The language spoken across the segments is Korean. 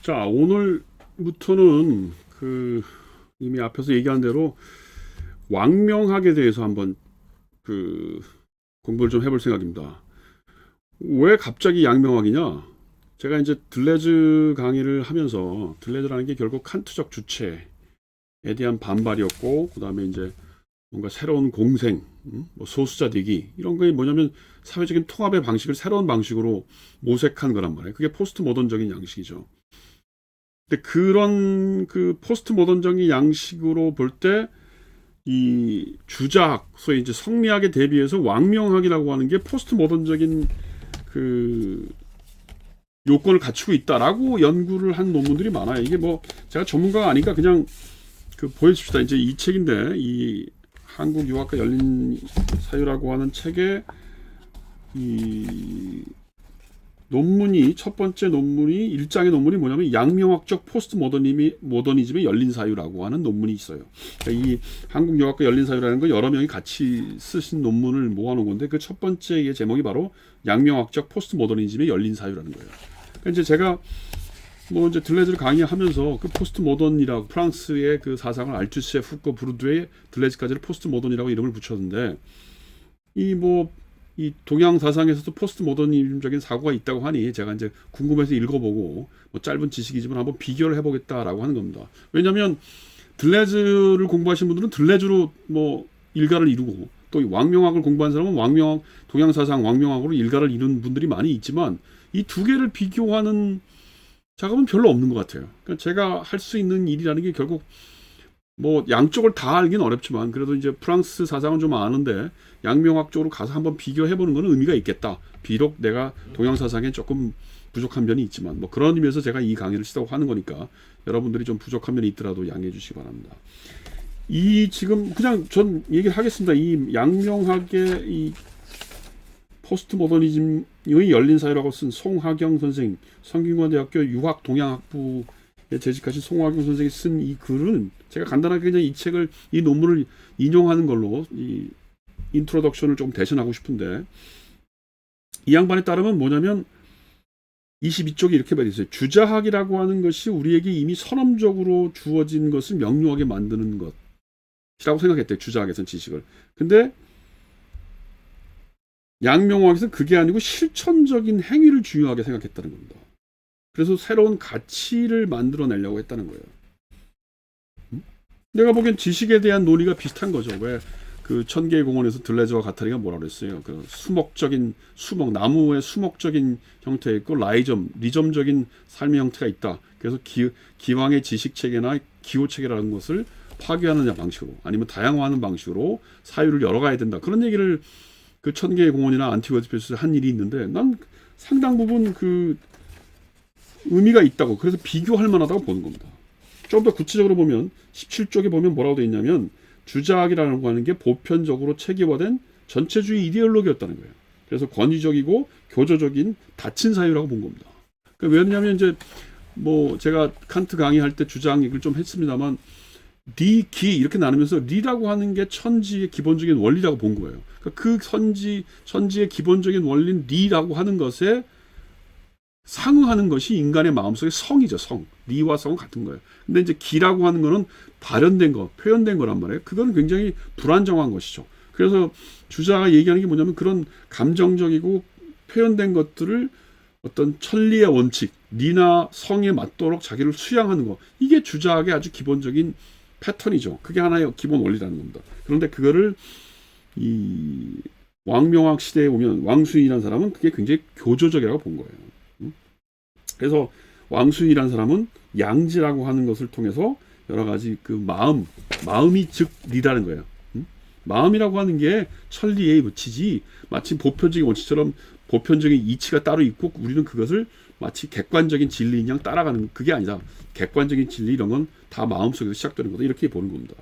자, 오늘부터는 이미 앞에서 얘기한 대로 왕명학에 대해서 한번 공부를 좀 해볼 생각입니다. 왜 갑자기 양명학이냐? 제가 이제 들레즈 강의를 하면서 들레즈라는 게 결국 칸트적 주체에 대한 반발이었고, 그 다음에 이제 뭔가 새로운 공생, 뭐 소수자 되기 이런 게 뭐냐면 사회적인 통합의 방식을 새로운 방식으로 모색한 거란 말이에요. 그게 포스트 모던적인 양식이죠. 근데 그런 포스트 모던적인 양식으로 볼 때 이 주자학, 소위 이제 성리학에 대비해서 왕명학이라고 하는 게 포스트 모던적인 요건을 갖추고 있다라고 연구를 한 논문들이 많아요. 이게 뭐 제가 전문가가 아니까 그냥 보여줍시다. 이제 이 책인데, 이 한국 유학과 열린 사유라고 하는 책에 이 논문이, 첫 번째 논문이, 1장의 논문이 뭐냐면 양명학적 포스트 모더니즘의 열린 사유라고 하는 논문이 있어요. 그러니까 이 한국 유학과 열린 사유라는 건 여러 명이 같이 쓰신 논문을 모아놓은 건데, 그 첫 번째의 제목이 바로 양명학적 포스트 모더니즘의 열린 사유라는 거예요. 그러니까 이제 제가 뭐 이제 들레즈를 강의하면서 포스트 모던이라고, 프랑스의 사상을 알투스의 후코 부르드의 들레즈까지를 포스트 모던이라고 이름을 붙였는데, 이 동양 사상에서도 포스트 모더니즘적인 사고가 있다고 하니 제가 이제 궁금해서 읽어보고, 뭐 짧은 지식이지만 한번 비교를 해보겠다라고 하는 겁니다. 왜냐하면 들레즈를 공부하신 분들은 들레즈로 뭐 일가를 이루고, 또 왕명학을 공부한 사람은 왕명학, 동양 사상 왕명학으로 일가를 이룬 분들이 많이 있지만, 이 두 개를 비교하는 작업은 별로 없는 것 같아요. 그러니까 제가 할 수 있는 일이라는 게 결국 뭐 양쪽을 다 알긴 어렵지만, 그래도 이제 프랑스 사상은 좀 아는데 양명학 쪽으로 가서 한번 비교해보는 것은 의미가 있겠다. 비록 내가 동양 사상에 조금 부족한 면이 있지만, 뭐 그런 의미에서 제가 이 강의를 시작하고 하는 거니까 여러분들이 좀 부족한 면이 있더라도 양해해 주시기 바랍니다. 지금 그냥 전 얘기를 하겠습니다. 이 양명학의 이 포스트 모더니즘의 열린 사유라고 쓴 송하경 선생, 성균관대학교 유학 동양학부에 재직하신 송하경 선생이 쓴 이 글은 제가 간단하게 그냥 이 논문을 인용하는 걸로 이 인트로덕션을 좀 대신하고 싶은데, 이 양반에 따르면 뭐냐면 22쪽에 이렇게 말이 있어요. 주자학이라고 하는 것이 우리에게 이미 선언적으로 주어진 것을 명료하게 만드는 것이라고 생각했대요. 주자학에서는 지식을. 근데 양명학에서는 그게 아니고 실천적인 행위를 중요하게 생각했다는 겁니다. 그래서 새로운 가치를 만들어내려고 했다는 거예요. 내가 보기엔 지식에 대한 논의가 비슷한 거죠. 왜 천개의 공원에서 들레즈와 가타리가 뭐라 그랬어요? 나무의 수목적인 형태 있고 리점적인 삶의 형태가 있다. 그래서 기왕의 지식체계나 기호체계라는 것을 파괴하는 방식으로, 아니면 다양화하는 방식으로 사유를 열어가야 된다. 그런 얘기를 천개의 공원이나 안티고에스에서 한 일이 있는데, 난 상당 부분 의미가 있다고, 그래서 비교할 만하다고 보는 겁니다. 좀 더 구체적으로 보면 17쪽에 보면 뭐라고 되어 있냐면, 주자학이라는 거 하는 게 보편적으로 체계화된 전체주의 이데올로기였다는 거예요. 그래서 권위적이고 교조적인 닫힌 사유라고 본 겁니다. 왜냐하면 이제 뭐 제가 칸트 강의할 때 주자학 얘기를 좀 했습니다만, 기 이렇게 나누면서 리라고 하는 게 천지의 기본적인 원리라고 본 거예요. 그러니까 천지의 기본적인 원리인 리라고 하는 것에 상응하는 것이 인간의 마음속의 성이죠. 리와 성은 같은 거예요. 근데 이제 기라고 하는 거는 발현된 거, 표현된 거란 말이에요. 그거는 굉장히 불안정한 것이죠. 그래서 주자가 얘기하는 게 뭐냐면, 그런 감정적이고 표현된 것들을 어떤 천리의 원칙, 리나 성에 맞도록 자기를 수양하는 거, 이게 주자학의 아주 기본적인 패턴이죠. 그게 하나의 기본 원리라는 겁니다. 그런데 그거를 이 왕명학 시대에 오면 왕수인이라는 사람은 그게 굉장히 교조적이라고 본 거예요. 그래서 왕수인이라는 사람은 양지라고 하는 것을 통해서 여러 가지 마음이 즉 리라는 거예요. 마음이라고 하는 게 천리에 그치지, 마치 보편적인 원칙처럼 보편적인 이치가 따로 있고 우리는 그것을 마치 객관적인 진리인 양 따라가는, 그게 아니다. 객관적인 진리 이런 건 다 마음속에서 시작되는 거다. 이렇게 보는 겁니다.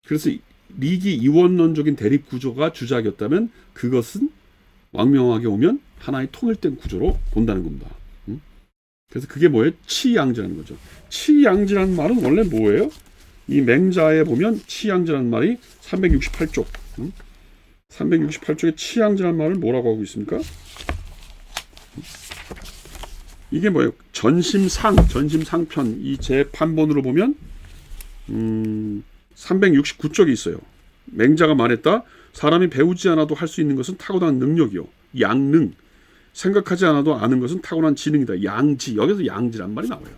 그래서 리기 이원론적인 대립 구조가 주자학이었다면, 그것은 왕명학에 오면 하나의 통일된 구조로 본다는 겁니다. 그래서 그게 뭐예요? 치양지라는 거죠. 치양지라는 말은 원래 뭐예요? 이 맹자에 보면 치양지라는 말이 368쪽. 368쪽에 치양지라는 말을 뭐라고 하고 있습니까? 이게 뭐예요? 전심상편 이 제 판본으로 보면 369쪽이 있어요. 맹자가 말했다. 사람이 배우지 않아도 할 수 있는 것은 타고난 능력이요. 양능. 생각하지 않아도 아는 것은 타고난 지능이다. 양지. 여기서 양지란 말이 나와요.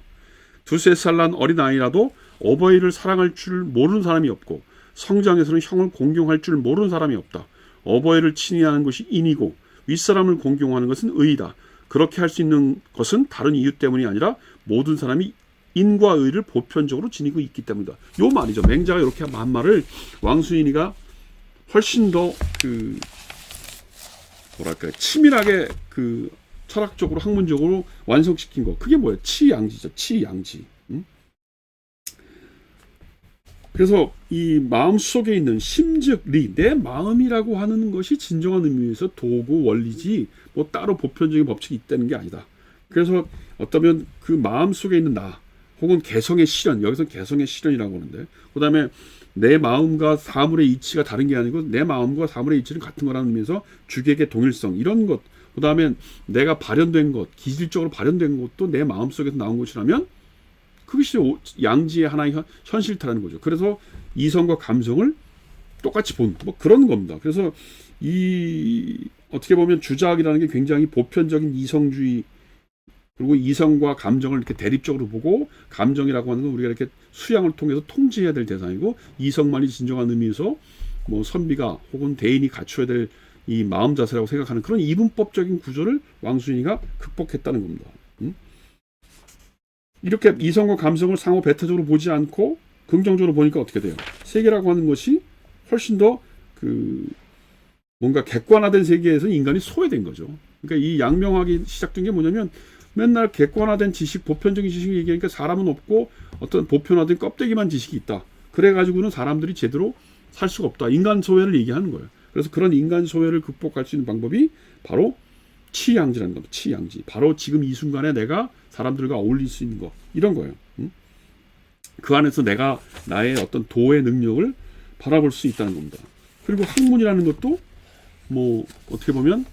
두세 살 난 어린아이라도 어버이를 사랑할 줄 모르는 사람이 없고 성장에서는 형을 공경할 줄 모르는 사람이 없다. 어버이를 친히하는 것이 인이고 윗사람을 공경하는 것은 의이다. 그렇게 할 수 있는 것은 다른 이유 때문이 아니라 모든 사람이 인과 의를 보편적으로 지니고 있기 때문이다. 요 말이죠. 맹자가 이렇게 한 말을 왕수인이가 훨씬 더 뭐랄까요, 치밀하게 철학적으로 학문적으로 완성시킨 거. 그게 뭐예요? 치양지죠. 치양지. 그래서 이 마음 속에 있는 심즉리, 내 마음이라고 하는 것이 진정한 의미에서 도구 원리지 뭐 따로 보편적인 법칙이 있다는 게 아니다. 그래서 어쩌면 그 마음 속에 있는 나 혹은 개성의 실현, 여기서 개성의 실현이라고 하는데, 그 다음에 내 마음과 사물의 이치가 다른 게 아니고 내 마음과 사물의 이치는 같은 거라는 의미에서 주객의 동일성, 이런 것, 그 다음에 내가 발현된 것, 기질적으로 발현된 것도 내 마음 속에서 나온 것이라면 그것이 양지의 하나의 현실타라는 거죠. 그래서 이성과 감성을 똑같이 본 뭐 그런 겁니다. 그래서 이 어떻게 보면 주자학이라는 게 굉장히 보편적인 이성주의, 그리고 이성과 감정을 이렇게 대립적으로 보고 감정이라고 하는 건 우리가 이렇게 수양을 통해서 통제해야 될 대상이고 이성만이 진정한 의미에서 뭐 선비가 혹은 대인이 갖춰야 될 이 마음 자세라고 생각하는 그런 이분법적인 구조를 왕수인이가 극복했다는 겁니다. 이렇게 이성과 감성을 상호 배타적으로 보지 않고 긍정적으로 보니까 어떻게 돼요? 세계라고 하는 것이 훨씬 더 뭔가 객관화된 세계에서 인간이 소외된 거죠. 그러니까 이 양명학이 시작된 게 뭐냐면 맨날 객관화된 지식, 보편적인 지식을 얘기하니까 사람은 없고 어떤 보편화된 껍데기만 지식이 있다. 그래가지고는 사람들이 제대로 살 수가 없다. 인간 소외를 얘기하는 거예요. 그래서 그런 인간 소외를 극복할 수 있는 방법이 바로 치양지라는 겁니다. 치양지. 바로 지금 이 순간에 내가 사람들과 어울릴 수 있는 거. 이런 거예요. 그 안에서 내가 나의 어떤 도의 능력을 바라볼 수 있다는 겁니다. 그리고 학문이라는 것도 뭐 어떻게 보면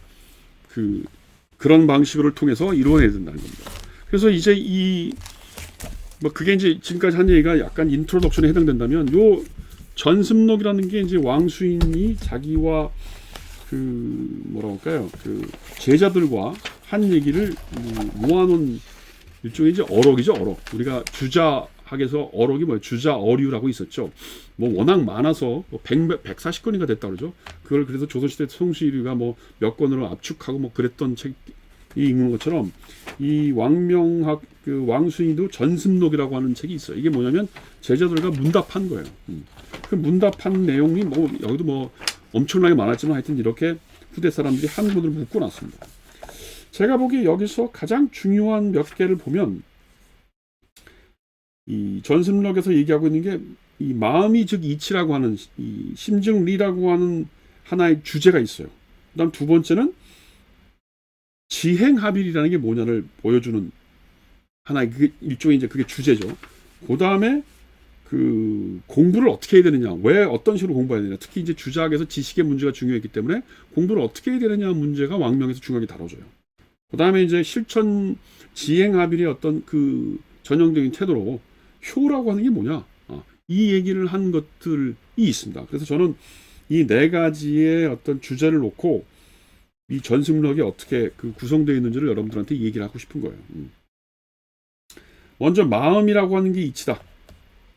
그런 방식을 통해서 이루어내야 된다는 겁니다. 그래서 이제 그게 이제 지금까지 한 얘기가 약간 인트로덕션에 해당된다면 요 전습록이라는 게 이제 왕수인이 자기와 뭐라고 할까요? 제자들과 한 얘기를 모아놓은 일종의 이제 어록이죠, 어록. 우리가 주자학에서 어록이 뭐예요? 주자어류라고 있었죠. 뭐 워낙 많아서 140권인가 됐다 그러죠. 그걸 그래서 조선시대 송시류가 뭐 몇 권으로 압축하고 뭐 그랬던 책이 있는 것처럼 이 왕명학 왕수인도 전습록이라고 하는 책이 있어요. 이게 뭐냐면 제자들과 문답한 거예요. 그 문답한 내용이 뭐 여기도 뭐 엄청나게 많았지만 하여튼 이렇게 후대 사람들이 한 권으로 묶어놨습니다. 제가 보기에 여기서 가장 중요한 몇 개를 보면 이 전습록에서 얘기하고 있는 게 이 마음이 즉 이치라고 하는 이 심증리라고 하는 하나의 주제가 있어요. 그다음 두 번째는 지행합일이라는 게 뭐냐를 보여주는 하나의 일종의 이제 그게 주제죠. 그다음에 공부를 어떻게 해야 되느냐, 왜 어떤 식으로 공부해야 되느냐, 특히 이제 주자학에서 지식의 문제가 중요했기 때문에 공부를 어떻게 해야 되느냐 문제가 왕명에서 중요하게 다뤄져요. 그다음에 이제 실천 지행합일의 어떤 전형적인 태도로 효라고 하는 게 뭐냐, 이 얘기를 한 것들이 있습니다. 그래서 저는 이 네 가지의 어떤 주제를 놓고 이 전습록이 어떻게 구성되어 있는지를 여러분들한테 얘기를 하고 싶은 거예요. 먼저 마음이라고 하는 게 이치다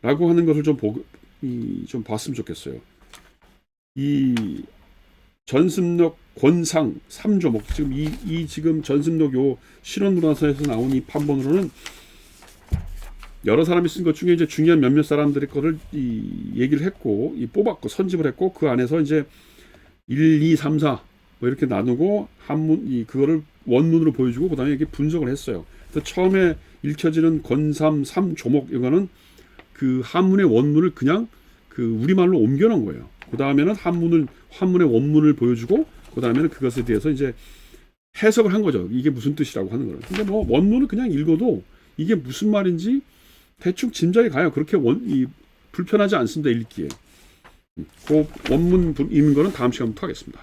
라고 하는 것을 좀 봤으면 좋겠어요. 이 전습록 권상 3조목, 지금 지금 전습록 요 실원문화서에서 나온 이 판본으로는 여러 사람이 쓴 것 중에 이제 중요한 몇몇 사람들의 거를 얘기를 했고, 뽑았고, 선집을 했고, 그 안에서 이제 1, 2, 3, 4 뭐 이렇게 나누고 그거를 원문으로 보여주고 그다음에 이렇게 분석을 했어요. 그래서 처음에 읽혀지는 권삼 3조목 이거는 한문의 원문을 그냥 우리말로 옮겨놓은 거예요. 그 다음에는 한문의 원문을 보여주고 그 다음에는 그것에 대해서 이제 해석을 한 거죠. 이게 무슨 뜻이라고 하는 거를. 근데 뭐 원문을 그냥 읽어도 이게 무슨 말인지 대충 짐작이 가요. 그렇게 불편하지 않습니다, 읽기에. 그 원문 읽는 거는 다음 시간부터 하겠습니다.